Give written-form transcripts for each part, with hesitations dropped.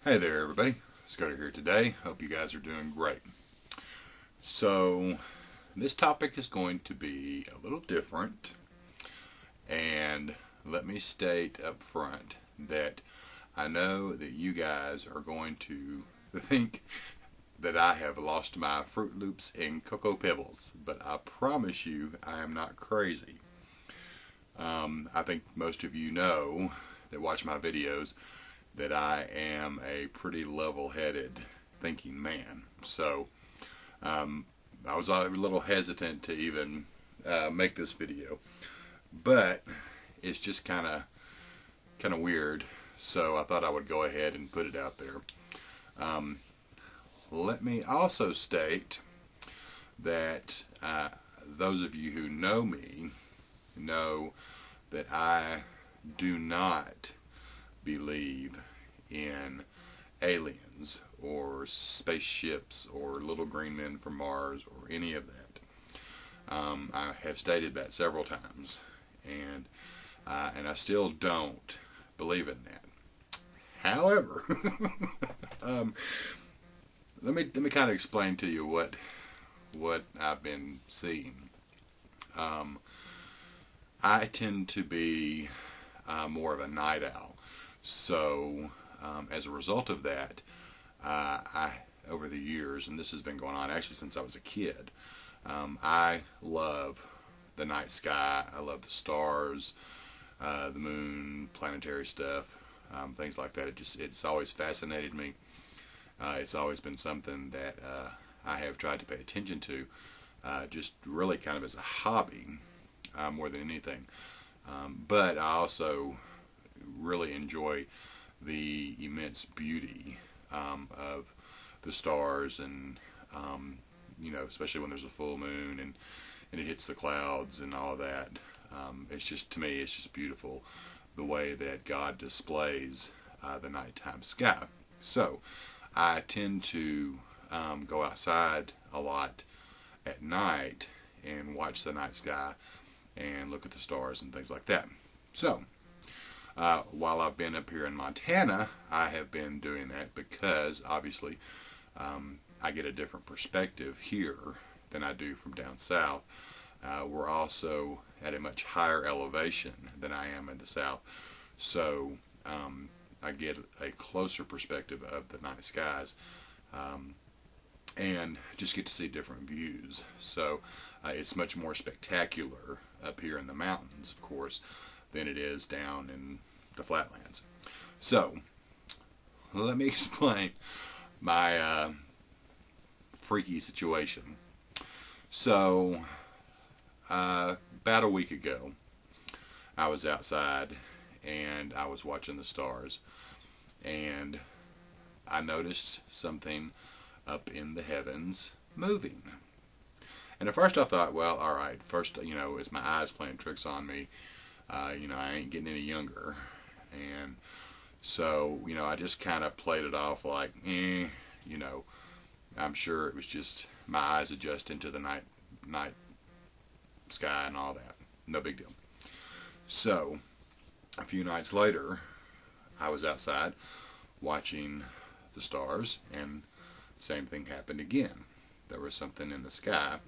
Hey there, everybody. Scotty here today. Hope you guys are doing great. So, this topic is going to be a little different, and let me state up front that I know that you guys are going to think that I have lost my Fruit Loops and Cocoa Pebbles, but I promise you I am not crazy. I think most of you know that watch my videos that I am a pretty level-headed thinking man. So I was a little hesitant to even make this video, but it's just kind of weird. So I thought I would go ahead and put it out there. Let me also state that those of you who know me know that I do not believe in aliens or spaceships or little green men from Mars or any of that. I have stated that several times, and I still don't believe in that. However, let me kind of explain to you what I've been seeing. I tend to be more of a night owl. So, as a result of that, I, over the years, and this has been going on actually since I was a kid, I love the night sky. I love the stars, the moon, planetary stuff, things like that. It's always fascinated me. It's always been something that I have tried to pay attention to, just really kind of as a hobby, more than anything. But I also really enjoy the immense beauty of the stars, and especially when there's a full moon and it hits the clouds and all that. It's just, to me, it's just beautiful the way that God displays the nighttime sky. So I tend to go outside a lot at night and watch the night sky and look at the stars and things like that. So while I've been up here in Montana, I have been doing that because obviously I get a different perspective here than I do from down south. We're also at a much higher elevation than I am in the south, so I get a closer perspective of the night skies, and just get to see different views. So it's much more spectacular up here in the mountains, of course, than it is down in the flatlands. So let me explain my freaky situation. So about a week ago, I was outside and I was watching the stars, and I noticed something up in the heavens moving. And at first I thought, well, all right, first, it's my eyes playing tricks on me. I ain't getting any younger. And so, I just kind of played it off like, I'm sure it was just my eyes adjusting to the night sky and all that. No big deal. So, a few nights later, I was outside watching the stars, and the same thing happened again. There was something in the sky,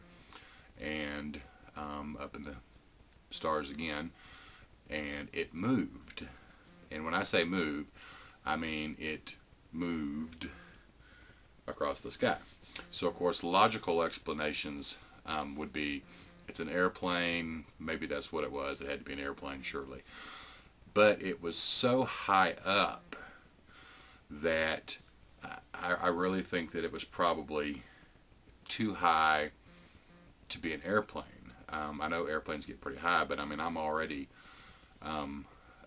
and up in the stars again, and it moved. And when I say move, I mean it moved across the sky. So, of course, logical explanations would be it's an airplane. Maybe that's what it was. It had to be an airplane, surely. But it was so high up that I really think that it was probably too high to be an airplane. I know airplanes get pretty high, but I mean, I'm already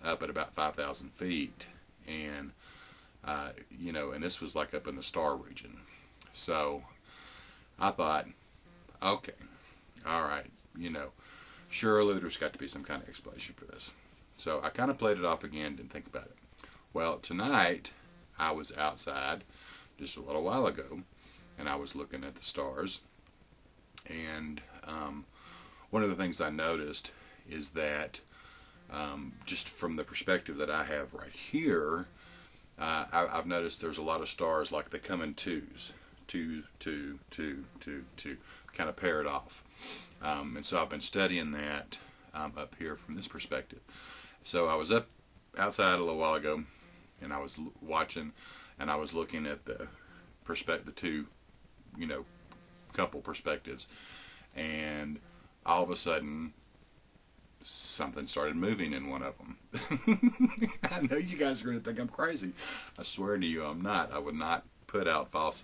up at about 5,000 feet, and and this was like up in the star region. So I thought, okay, all right, surely there's got to be some kind of explanation for this. So I kind of played it off again, didn't think about it. Well, tonight I was outside just a little while ago, and I was looking at the stars, and one of the things I noticed is that just from the perspective that I have right here, I've noticed there's a lot of stars like they come in twos, two, two, two, two, two, kind of paired off. And so I've been studying that up here from this perspective. So I was up outside a little while ago, and I was watching, and I was looking at the two, you know, couple perspectives, and all of a sudden something started moving in one of them. I know you guys are going to think I'm crazy. I swear to you, I'm not. I would not put out false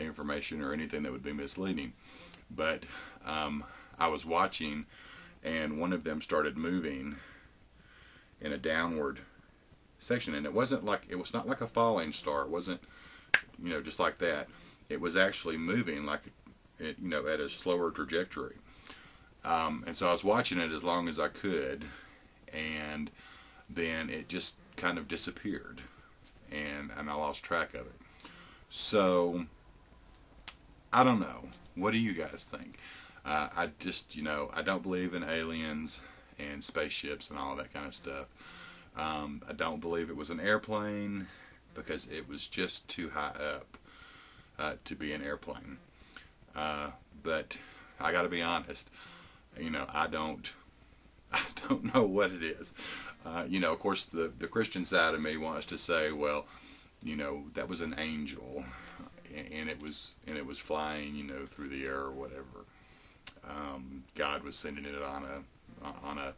information or anything that would be misleading. But I was watching, and one of them started moving in a downward section, and it was not like a falling star. It wasn't, just like that. It was actually moving like it, at a slower trajectory. And so I was watching it as long as I could, and then it just kind of disappeared, and I lost track of it. So I don't know. What do you guys think? I just, I don't believe in aliens and spaceships and all that kind of stuff. I don't believe it was an airplane because it was just too high up to be an airplane. But I got to be honest. I don't know what it is. Of course, the Christian side of me wants to say, well, that was an angel, and it was flying, through the air or whatever. God was sending it on a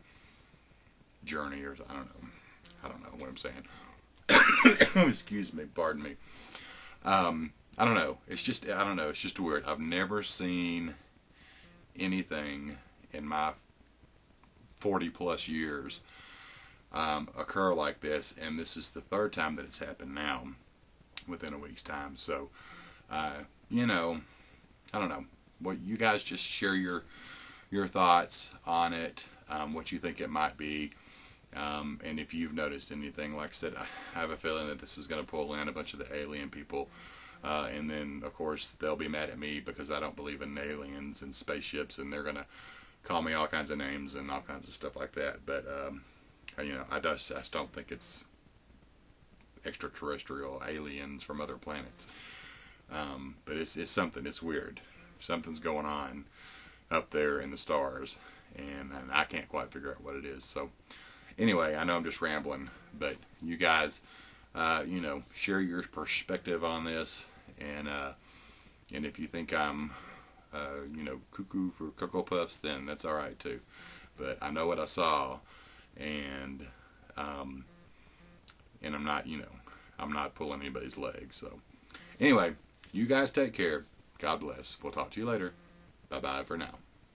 journey, or I don't know what I'm saying. Excuse me, pardon me. I don't know. It's just weird. I've never seen anything in my 40 plus years occur like this, and this is the third time that it's happened now within a week's time. So I don't know. What you guys just share your thoughts on it, what you think it might be, and if you've noticed anything. Like I said, I have a feeling that this is going to pull in a bunch of the alien people, and then of course they'll be mad at me because I don't believe in aliens and spaceships, and they're going to call me all kinds of names and all kinds of stuff like that. But I just don't think it's extraterrestrial aliens from other planets. But it's something. It's weird. Something's going on up there in the stars, and I can't quite figure out what it is. So anyway, I know I'm just rambling, but you guys, share your perspective on this, and if you think I'm cuckoo for Cocoa Puffs, then that's all right too. But I know what I saw, and I'm not pulling anybody's leg. So anyway, you guys take care. God bless. We'll talk to you later. Bye-bye for now.